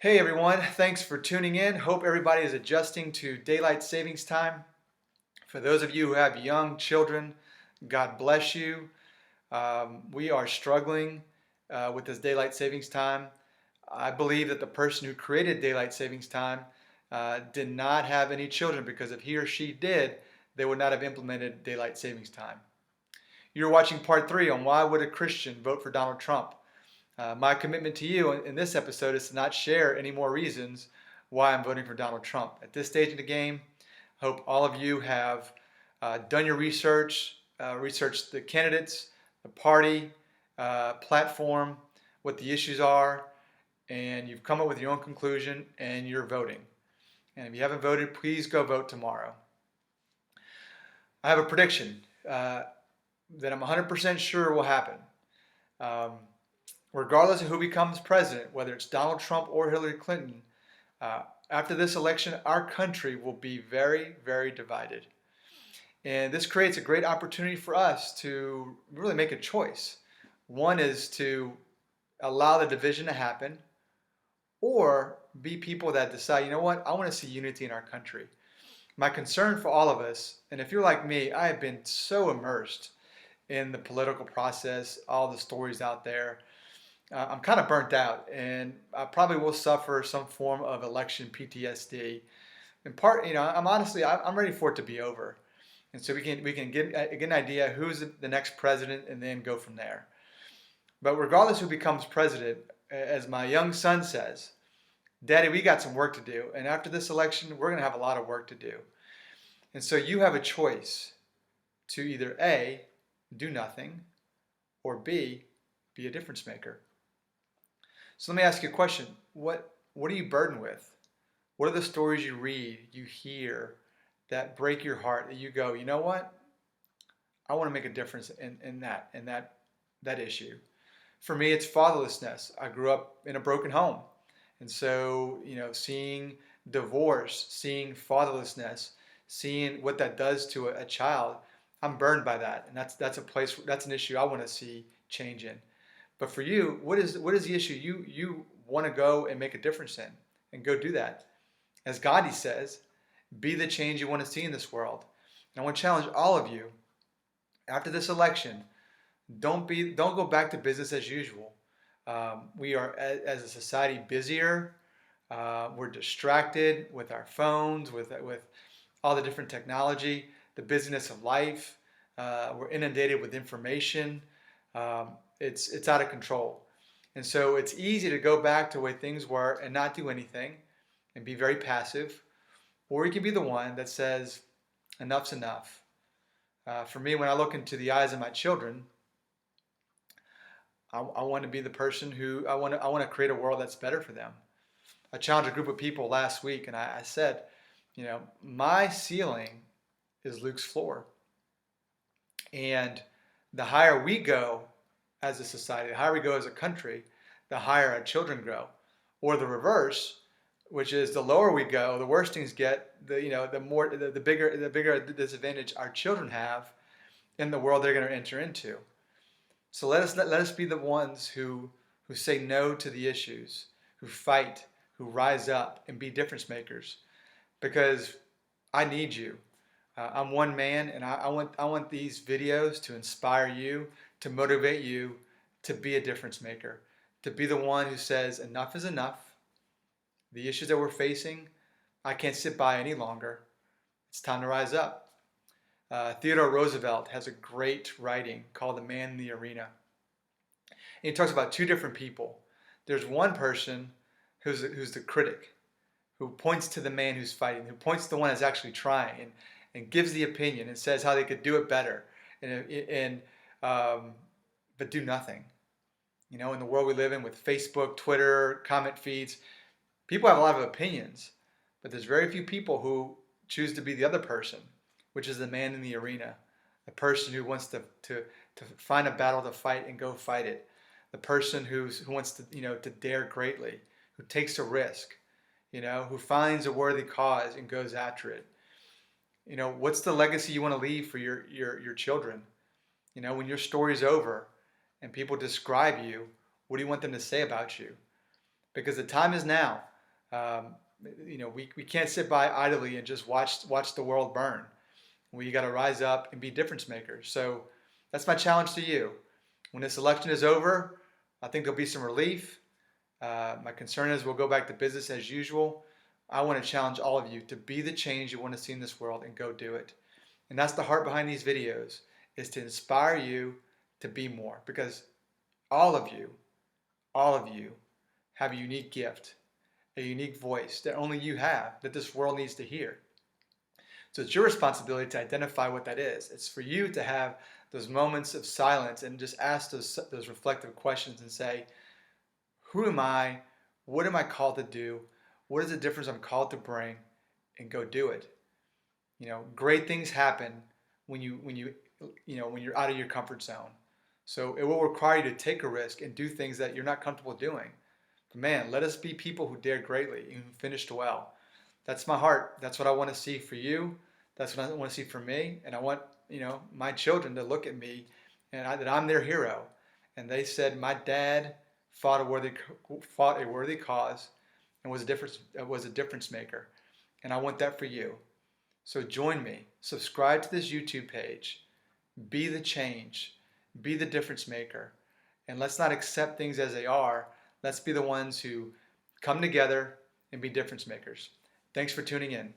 Hey everyone, thanks for tuning in. Hope everybody is adjusting to daylight savings time. For those of you who have young children, God bless you. We are struggling with this daylight savings time. I believe that the person who created daylight savings time did not have any children because if he or she did, they would not have implemented daylight savings time. You're watching part 3 on why would a Christian vote for Donald Trump. My commitment to you in this episode is to not share any more reasons why I'm voting for Donald Trump. At this stage of the game, I hope all of you have done your research, researched the candidates, the party, platform, what the issues are, and you've come up with your own conclusion and you're voting. And if you haven't voted, please go vote tomorrow. I have a prediction that I'm 100% sure will happen. Um, Regardless of who becomes president, whether it's Donald Trump or Hillary Clinton, after this election, our country will be very, very divided. And this creates a great opportunity for us to really make a choice. One is to allow the division to happen, or be people that decide, you know what, I want to see unity in our country. My concern for all of us, and if you're like me, I have been so immersed in the political process, all the stories out there. I'm kind of burnt out, and I probably will suffer some form of election PTSD. In part, I'm ready for it to be over, and so we can get an idea who's the next president, and then go from there. But regardless who becomes president, as my young son says, "Daddy, we got some work to do, and after this election, we're going to have a lot of work to do." And so you have a choice to either A, do nothing, or B, be a difference maker. So let me ask you a question. What are you burdened with? What are the stories you read, you hear that break your heart, that you go, you know what? I want to make a difference in that issue. For me, it's fatherlessness. I grew up in a broken home. And so, seeing divorce, seeing fatherlessness, seeing what that does to a child, I'm burned by that. And that's an issue I want to see change in. But for you, what is the issue you want to go and make a difference in, and go do that? As Gandhi says, be the change you want to see in this world. And I want to challenge all of you after this election. Don't go back to business as usual. We are as a society busier. We're distracted with our phones, with all the different technology, the busyness of life. We're inundated with information. It's out of control. And so it's easy to go back to the way things were and not do anything and be very passive. Or you can be the one that says, enough's enough. For me, when I look into the eyes of my children, I want to be the person who I want to create a world that's better for them. I challenged a group of people last week, and I said, my ceiling is Luke's floor. And the higher we go as a society, the higher we go as a country, the higher our children grow. Or the reverse, which is the lower we go, the worse things get. The bigger disadvantage our children have in the world they're going to enter into. So let us be the ones who say no to the issues, who fight, who rise up and be difference makers. Because I need you. I'm one man, and I want these videos to inspire you, to motivate you to be a difference maker, to be the one who says enough is enough. The issues that we're facing, I can't sit by any longer. It's time to rise up. Theodore Roosevelt has a great writing called The Man in the Arena. And he talks about two different people. There's one person who's the critic, who points to the man who's fighting, who points to the one that's actually trying, and gives the opinion and says how they could do it better, but do nothing. In the world we live in with Facebook, Twitter, comment feeds, people have a lot of opinions, but there's very few people who choose to be the other person, which is the man in the arena, the person who wants to find a battle to fight and go fight it, the person who wants to to dare greatly, who takes a risk, who finds a worthy cause and goes after it. What's the legacy you want to leave for your children? When your story's over and people describe you, what do you want them to say about you? Because the time is now. Um, we can't sit by idly and just watch the world burn. We got to rise up and be difference makers. So that's my challenge to you. When this election is over, I think there'll be some relief. My concern is we'll go back to business as usual. I want to challenge all of you to be the change you want to see in this world and go do it. And that's the heart behind these videos, is to inspire you to be more, because all of you, all of you have a unique gift, a unique voice that only you have, that this world needs to hear. So it's your responsibility to identify what that is. It's for you to have those moments of silence and just ask those reflective questions and say, who am I? What am I called to do? What is the difference I'm called to bring? And go do it. Great things happen when you're out of your comfort zone. So it will require you to take a risk and do things that you're not comfortable doing. But man, let us be people who dare greatly and who finished well. That's my heart. That's what I want to see for you. That's what I want to see for me. And I want, my children to look at me and that I'm their hero. And they said, my dad fought a worthy cause and was a difference maker. And I want that for you. So join me. Subscribe to this YouTube page. Be the change. Be the difference maker. And let's not accept things as they are. Let's be the ones who come together and be difference makers. Thanks for tuning in.